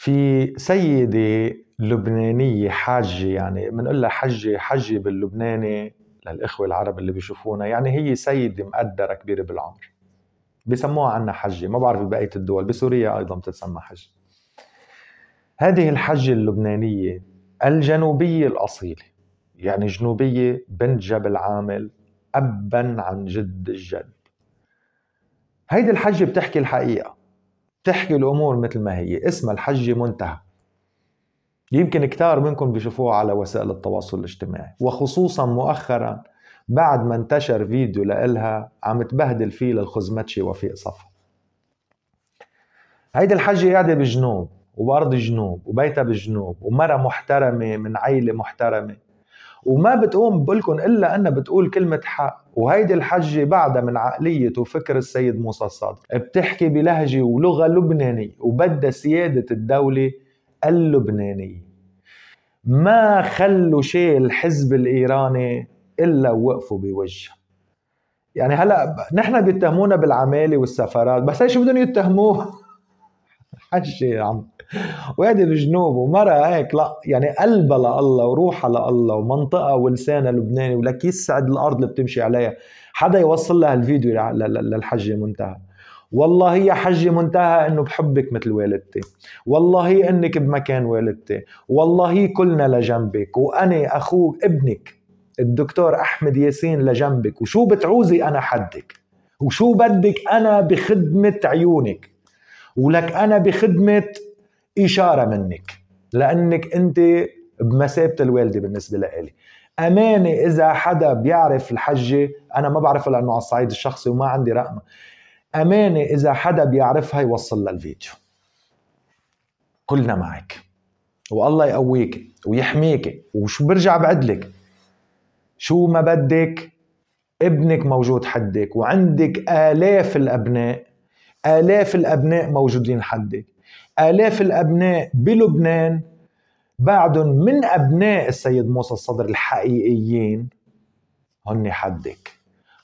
في سيدة لبنانية حاجة، يعني بنقول لها حجة باللبناني للإخوة العرب اللي بيشوفونا، يعني هي سيدة مقدرة كبيرة بالعمر، بيسموها عنا حجة. ما بعرف ببقية الدول، بسوريا أيضا بتتسمى حجة. هذه الحجة اللبنانية الجنوبية الأصيلة، يعني جنوبية بنت جبل عامل أبا عن جد الجد. هيدي الحجة بتحكي الحقيقة، بتحكي الأمور مثل ما هي. اسمها الحجة منتهى. يمكن كتار منكم بيشوفوها على وسائل التواصل الاجتماعي، وخصوصا مؤخرا بعد ما انتشر فيديو لإلها عم تبهدل فيه للخزمتشي وفيق صفا. هيدي الحجة قاعدة بجنوب وبأرض جنوب وبيتها بالجنوب ومرة محترمة من عيلة محترمة، وما بتقوم بقولكم إلا أنها بتقول كلمة حق. وهيدي الحجة بعدها من عقلية وفكر السيد موسى الصادق، بتحكي بلهجة ولغة لبنانية وبدها سيادة الدولة اللبنانية. ما خلوا شيء الحزب الإيراني إلا وقفوا بوجه. يعني هلأ نحن بيتهمونا بالعمالة والسفارات، بس هي شو بدهم يتهموه؟ حجة يا عم، وهذه بجنوب ومرة هيك، لا يعني قلبها لله وروحها لله ومنطقة ولسانها لبناني، ولك يسعد الأرض اللي بتمشي عليها. حدا يوصل لها الفيديو للحجة منتهى. والله يا حجة منتهى انه بحبك مثل والدتي، والله انك بمكان والدتي، والله كلنا لجنبك، وانا اخوك ابنك الدكتور احمد ياسين لجنبك، وشو بتعوزي انا حدك، وشو بدك انا بخدمة عيونك، ولك انا بخدمة اشارة منك، لانك انت بمثابة الوالدة بالنسبة لي. امانة اذا حدا بيعرف الحجة، انا ما بعرفها لانه على الصعيد الشخصي وما عندي رقمها، أمانة إذا حدا بيعرفها يوصل للفيديو. كلنا معك، والله يقويك ويحميك. وشو برجع بعدلك، شو ما بدك ابنك موجود حدك، وعندك آلاف الأبناء، آلاف الأبناء موجودين حدك، آلاف الأبناء بلبنان بعدهم من أبناء السيد موسى الصدر الحقيقيين هن حدك.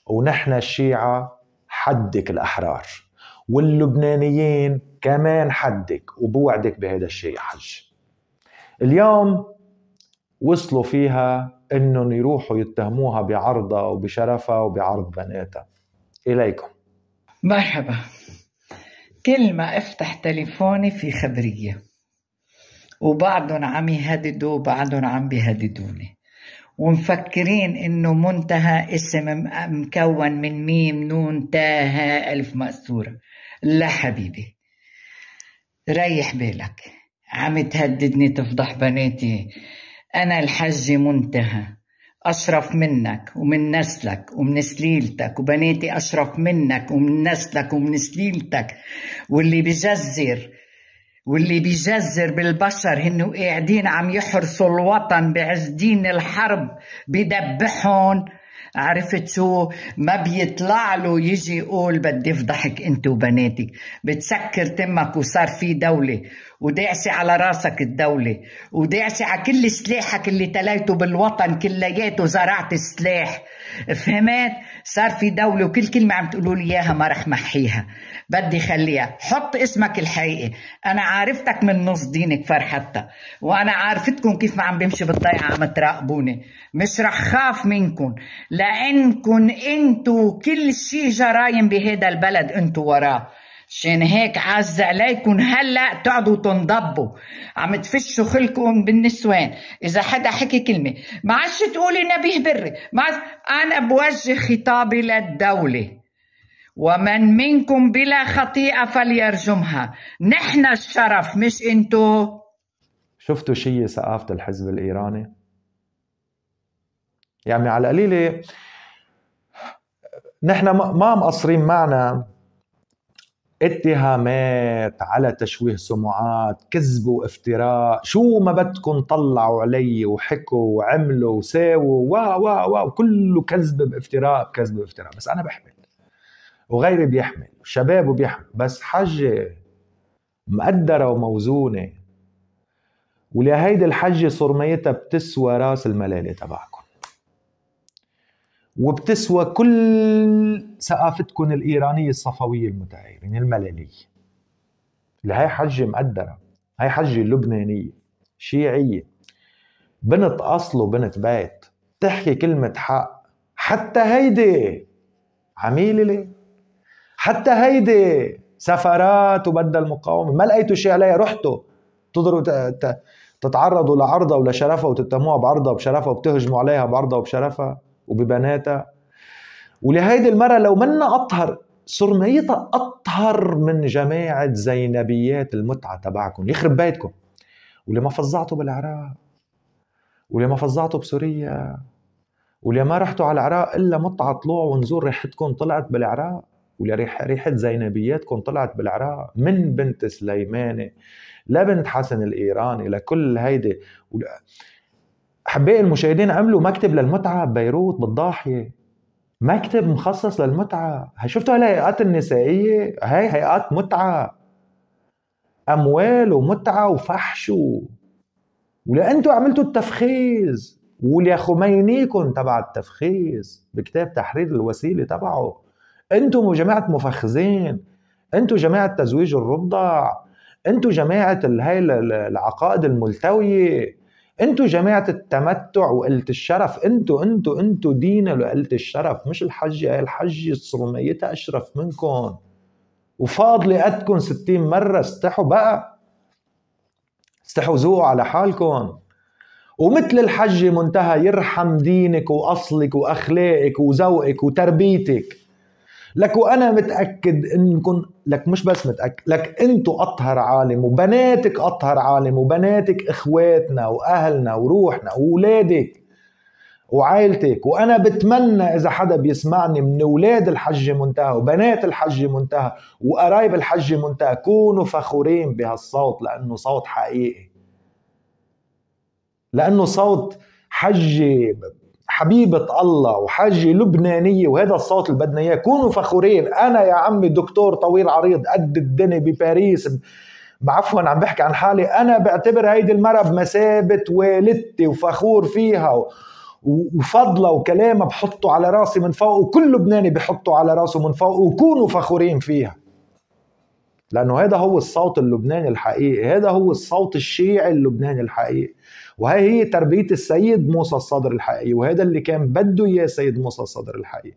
ونحن الشيعة حدك الأحرار، واللبنانيين كمان حدك، وبوعدك بهذا الشيء يا حج. اليوم وصلوا فيها انهم يروحوا يتهموها بعرضها وبشرفها وبعرض بناتها. إليكم. مرحبا. كل ما افتح تليفوني في خبرية، وبعضهم عم يهددوا وبعضهم عم بيهددوني، ومفكرين انه منتهى اسم مكون من ميم نون تاء هاء الف مقصورة. لا حبيبي، ريح بالك. عم تهددني تفضح بناتي؟ انا الحجة منتهى، أشرف منك ومن نسلك ومن سليلتك، وبناتي أشرف منك ومن نسلك ومن سليلتك. واللي بيجزر بالبشر هنو قاعدين عم يحرسوا الوطن بعز دين الحرب بدبحهم. عرفت شو؟ ما بيطلع له يجي يقول بدي افضحك انت وبناتك. بتسكر تمك وصار في دولة، وداعسي على راسك الدولة، وداعسي على كل سلاحك اللي تليته بالوطن كلياته، زرعت السلاح. فهمت؟ صار في دولة، وكل كلمة عم تقولوا لي اياها ما رح محيها، بدي خليها. حط اسمك الحقيقي. انا عارفتك من نص دينك فرحتها، وانا عارفتكم كيف ما عم بمشي بالضيعة عم تراقبوني. مش رح خاف منكم، لانكم انتو كل شي جرايم بهذا البلد انتو وراه. عشان هيك عز عليكم هلا تقعدوا تنضبوا عم تفشوا خلقكم بالنسوان. اذا حدا حكي كلمه ما عادش تقولي نبيه بري. انا بوجه خطابي للدوله، ومن منكم بلا خطيئه فليرجمها. نحن الشرف مش انتو. شفتوا شيء ثقافة الحزب الإيراني؟ يعني على قليلة نحن ما مقصرين معنا اتهامات على تشويه سمعات، كذب وافتراء، شو ما بدكم طلعوا علي وحكوا وعملوا وساووا وكله كذب بافتراء بكذب بافتراء. بس أنا بحمل وغيري بيحمل وشباب وبيحمل، بس حجة مقدرة وموزونة. ولهيدي الحجة صرميتها بتسوى راس الملالة تبعكم، وبتسوى كل ثقافتكم الإيرانية الصفوية المتعارين الملالية. لهي حجة مقدرة. هاي حجة لبنانية شيعية، بنت أصل وبنت بيت، تحكي كلمة حق. حتى هيدي عميلة ليه؟ حتى هيدي سفرات وبدل المقاومة ما لقيتوا شيء عليها، رحتوا تضربوا تتعرضوا لعرضها ولشرفها وتتهموها بعرضها وبشرفها وبتهجموا عليها بعرضها وبشرفها وببناتها. ولهيدي المرة لو منا أطهر، صرميتها أطهر من جماعة زينبيات المتعة تبعكم، يخرب بيتكم. واللي ما فظعتوا بالعراق، واللي ما فظعتوا بسوريا، واللي ما رحتوا على العراق إلا متعة طلوع ونزور ريحتكم طلعت بالعراق، واللي ريحة زينبياتكم طلعت بالعراق، من بنت سليماني لبنت حسن الإيراني لكل هيدي. أحبائي المشاهدين، عملوا مكتب للمتعة ببيروت بالضاحية، مكتب مخصص للمتعة. شفتوا هالهيئات النسائية؟ هاي هيئات متعة، أموال ومتعة وفحش ولأنتوا عملتوا التفخيز، وليا خمينيكم تبع التفخيز بكتاب تحرير الوسيلة تبعه. انتوا جماعة مفخزين، انتوا جماعة تزويج الرضع، انتوا جماعة هاي العقائد الملتوية، انتوا جماعة التمتع وقلة الشرف. انتوا دين وقلة الشرف، مش الحجة. هاي الحجة صرميتها اشرف منكم وفاضلة قدكم 60 مرة. استحوا بقى، استحوا ذوقوا على حالكم. ومثل الحجة منتهى، يرحم دينك وأصلك وأخلاقك وذوقك وتربيتك. لك وأنا متأكد إنكم، لك مش بس متأكد، لك أنتوا أطهر عالم، وبناتك أطهر عالم، وبناتك إخواتنا وأهلنا وروحنا وولادك وعائلتك. وأنا بتمنى إذا حدا بيسمعني من أولاد الحجة منتهى وبنات الحجة منتهى وقرايب الحجة منتهى، كونوا فخورين بهالصوت، لأنه صوت حقيقي، لأنه صوت حجة حبيبة الله وحجة لبنانية، وهذا الصوت اللي بدنا إياه. كونوا فخورين. أنا يا عمي دكتور طويل عريض قد الدنيا بباريس، عفوا عم بحكي عن حالي، أنا بعتبر هيدي المرة بمثابة والدتي وفخور فيها وفضلة وكلامها بحطه على راسي من فوق، وكل لبناني بحطه على راسه من فوق. وكونوا فخورين فيها، لأنه هذا هو الصوت اللبناني الحقيقي، هذا هو الصوت الشيعي اللبناني الحقيقي. وهي هي تربية السيد موسى الصدر الحقيقي، وهذا اللي كان بده إياه سيد موسى الصدر الحقيقي.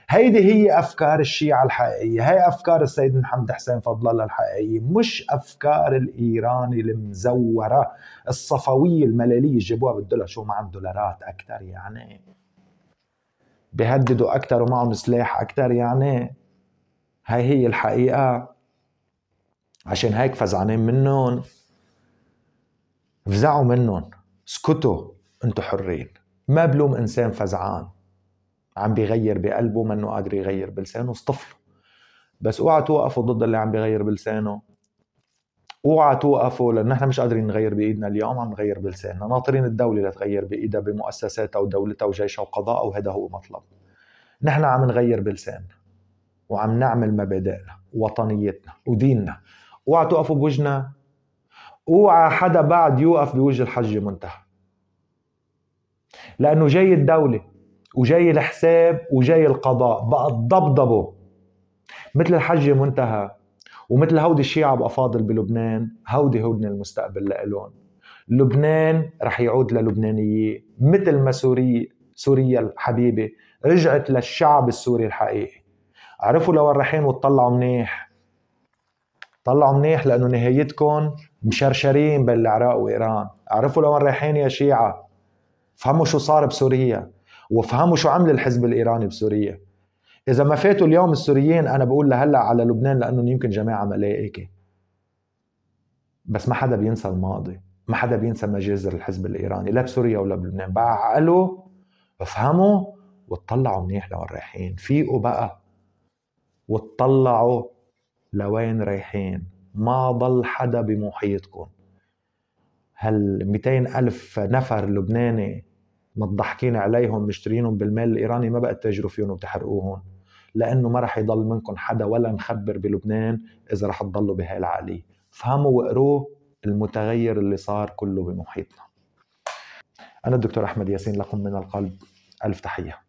هيدي هي أفكار الشيعة الحقيقية، هي أفكار السيد محمد حسين فضل الله الحقيقية، مش أفكار الإيراني المزورة الصفوية الملالية جابوها بالدولار. شو معهم دولارات أكتر يعني، بيهددوا أكتر ومعهم سلاح أكتر يعني. هي الحقيقة. عشان هيك فزعانين منهم، فزعوا منهم، اسكتوا، انتوا حرين. ما بلوم انسان فزعان عم بيغير بقلبه منه قادر يغير بلسانه، اصطفلوا. بس اوعى توقفوا ضد اللي عم بيغير بلسانه، اوعى توقفوا، لان احنا مش قادرين نغير بايدنا اليوم، عم نغير بلساننا. ناطرين الدولة لتغير بايدها بمؤسساتها ودولتها وجيشها وقضاءها، وهذا هو مطلب. نحن عم نغير بلساننا وعم نعمل مبادئنا ووطنيتنا وديننا. اوعى توقفوا بوجهنا، اوعى حدا بعد يوقف بوجه الحجة منتهى، لأنه جاي الدولة وجاي الحساب وجاي القضاء. بقى تضبضبوا مثل الحجة منتهى ومثل هودي الشيعة بأفاضل بلبنان. هودي المستقبل لإلون. لبنان رح يعود للبنانية، مثل ما سوريا الحبيبة رجعت للشعب السوري الحقيقي. عرفوا لوين رايحين وتطلعوا منيح، طلعوا منيح، لأنه نهايتكم مشرشرين بين العراق وإيران. عرفوا لوين رايحين يا شيعة، فهموا شو صار بسوريا، وفهموا شو عمل الحزب الإيراني بسوريا. إذا ما فاتوا اليوم السوريين، أنا بقول لهلأ على لبنان، لأنه يمكن جماعة ملائكة، بس ما حدا بينسى الماضي، ما حدا بينسى مجازر الحزب الإيراني، لا بسوريا ولا بلبنان. بقى عقلوا، افهموا، وتطلعوا منيح لوين رايحين. فيقوا بقى وتطلعوا لوين رايحين. ما ضل حدا بمحيطكم. هال 200,000 نفر لبناني متضحكين عليهم مشترينهم بالمال الإيراني، ما بقى تتاجروا فيهم وتحرقوهم، لأنه ما رح يضل منكم حدا ولا مخبر بلبنان إذا رح تضلوا بهاي العقلية. فهموا وقروه المتغير اللي صار كله بمحيطنا. أنا الدكتور أحمد ياسين، لكم من القلب ألف تحية.